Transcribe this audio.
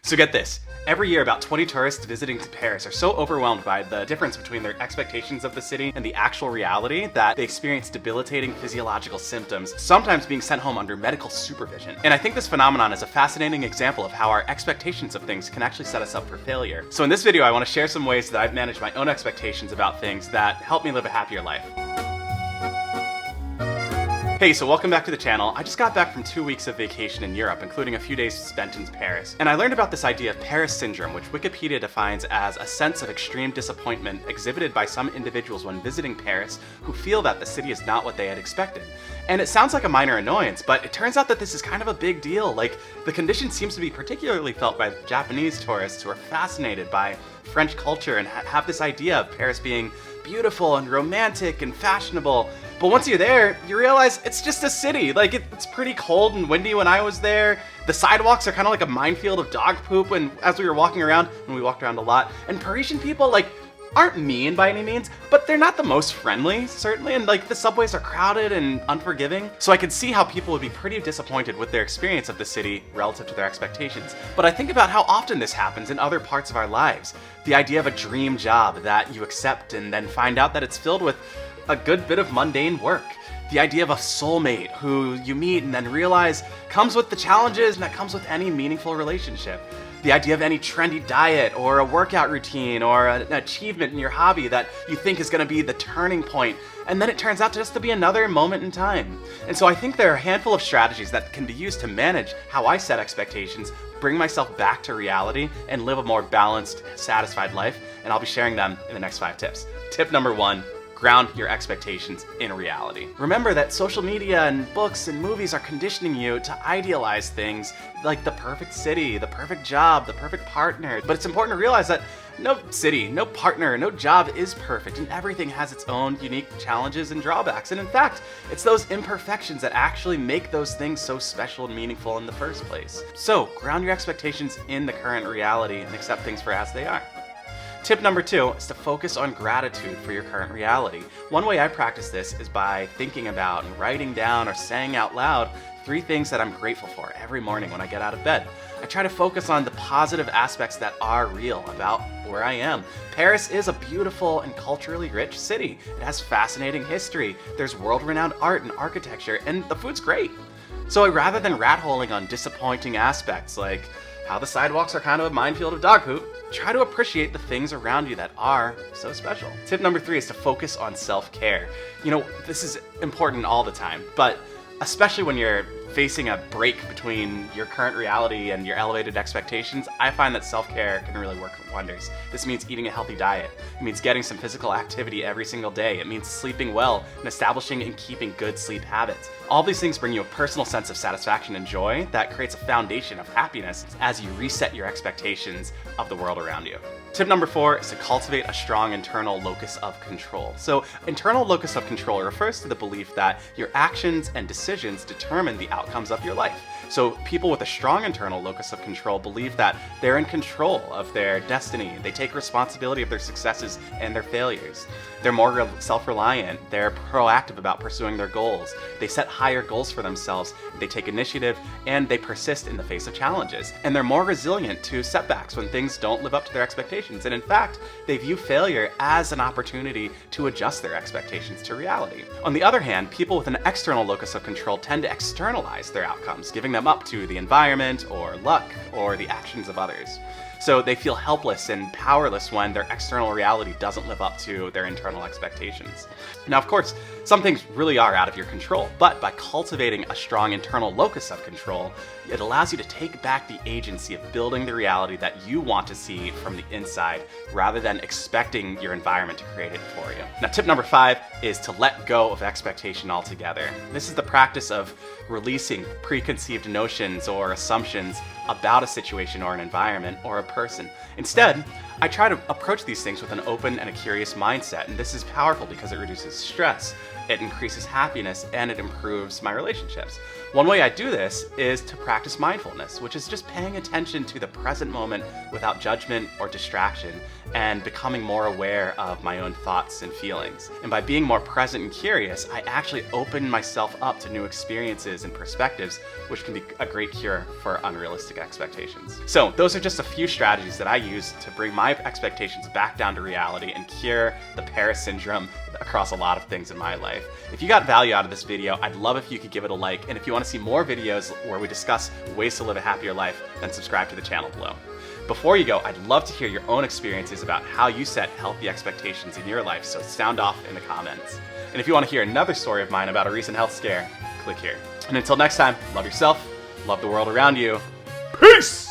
So get this. Every year, about 20 tourists visiting to Paris are so overwhelmed by the difference between their expectations of the city and the actual reality that they experience debilitating physiological symptoms, sometimes being sent home under medical supervision. And I think this phenomenon is a fascinating example of how our expectations of things can actually set us up for failure. So in this video, I want to share some ways that I've managed my own expectations about things that help me live a happier life. Hey, so welcome back to the channel. I just got back from 2 weeks of vacation in Europe, including a few days spent in Paris. And I learned about this idea of Paris syndrome, which Wikipedia defines as a sense of extreme disappointment exhibited by some individuals when visiting Paris who feel that the city is not what they had expected. And it sounds like a minor annoyance, but it turns out that this is kind of a big deal. Like, the condition seems to be particularly felt by Japanese tourists who are fascinated by French culture and have this idea of Paris being beautiful and romantic and fashionable. But once you're there, you realize it's just a city. Like, it's pretty cold and windy when I was there. The sidewalks are kind of like a minefield of dog poop as we were walking around, and we walked around a lot. And Parisian people, aren't mean by any means, but they're not the most friendly, certainly, and the subways are crowded and unforgiving. So I could see how people would be pretty disappointed with their experience of the city relative to their expectations. But I think about how often this happens in other parts of our lives. The idea of a dream job that you accept and then find out that it's filled with a good bit of mundane work. The idea of a soulmate who you meet and then realize comes with the challenges and that comes with any meaningful relationship. The idea of any trendy diet or a workout routine or an achievement in your hobby that you think is going to be the turning point, and then it turns out just to be another moment in time. And so I think there are a handful of strategies that can be used to manage how I set expectations, bring myself back to reality, and live a more balanced, satisfied life, and I'll be sharing them in the next 5 tips. Tip number 1. Ground your expectations in reality. Remember that social media and books and movies are conditioning you to idealize things like the perfect city, the perfect job, the perfect partner. But it's important to realize that no city, no partner, no job is perfect, and everything has its own unique challenges and drawbacks. And in fact, it's those imperfections that actually make those things so special and meaningful in the first place. So ground your expectations in the current reality and accept things for as they are. Tip number 2 is to focus on gratitude for your current reality. One way I practice this is by thinking about and writing down or saying out loud 3 things that I'm grateful for every morning when I get out of bed. I try to focus on the positive aspects that are real about where I am. Paris is a beautiful and culturally rich city. It has fascinating history. There's world-renowned art and architecture, and the food's great. So rather than rat-holing on disappointing aspects like how the sidewalks are kind of a minefield of dog poop, try to appreciate the things around you that are so special. Tip number 3 is to focus on self-care. This is important all the time, but especially when you're facing a break between your current reality and your elevated expectations, I find that self-care can really work wonders. This means eating a healthy diet. It means getting some physical activity every single day. It means sleeping well and establishing and keeping good sleep habits. All these things bring you a personal sense of satisfaction and joy that creates a foundation of happiness as you reset your expectations of the world around you. Tip number 4 is to cultivate a strong internal locus of control. So internal locus of control refers to the belief that your actions and decisions determine the outcomes of your life. So people with a strong internal locus of control believe that they're in control of their destiny. They take responsibility of their successes and their failures. They're more self-reliant. They're proactive about pursuing their goals. They set higher goals for themselves. They take initiative, and they persist in the face of challenges. And they're more resilient to setbacks when things don't live up to their expectations. And in fact, they view failure as an opportunity to adjust their expectations to reality. On the other hand, people with an external locus of control tend to externalize their outcomes, giving them up to the environment or luck or the actions of others. So they feel helpless and powerless when their external reality doesn't live up to their internal expectations. Now, of course, some things really are out of your control, but by cultivating a strong internal locus of control, it allows you to take back the agency of building the reality that you want to see from the inside, rather than expecting your environment to create it for you. Now, tip number 5 is to let go of expectation altogether. This is the practice of releasing preconceived notions or assumptions about a situation or an environment or a person. Instead, I try to approach these things with an open and a curious mindset, and this is powerful because it reduces stress, it increases happiness, and it improves my relationships. One way I do this is to practice mindfulness, which is just paying attention to the present moment without judgment or distraction and becoming more aware of my own thoughts and feelings. And by being more present and curious, I actually open myself up to new experiences and perspectives, which can be a great cure for unrealistic expectations. So those are just a few strategies that I use to bring my expectations back down to reality and cure the Paris syndrome across a lot of things in my life. If you got value out of this video, I'd love if you could give it a like, and if you want to see more videos where we discuss ways to live a happier life, then subscribe to the channel below. Before you go, I'd love to hear your own experiences about how you set healthy expectations in your life, so sound off in the comments. And if you want to hear another story of mine about a recent health scare, click here. And until next time, love yourself, love the world around you. Peace!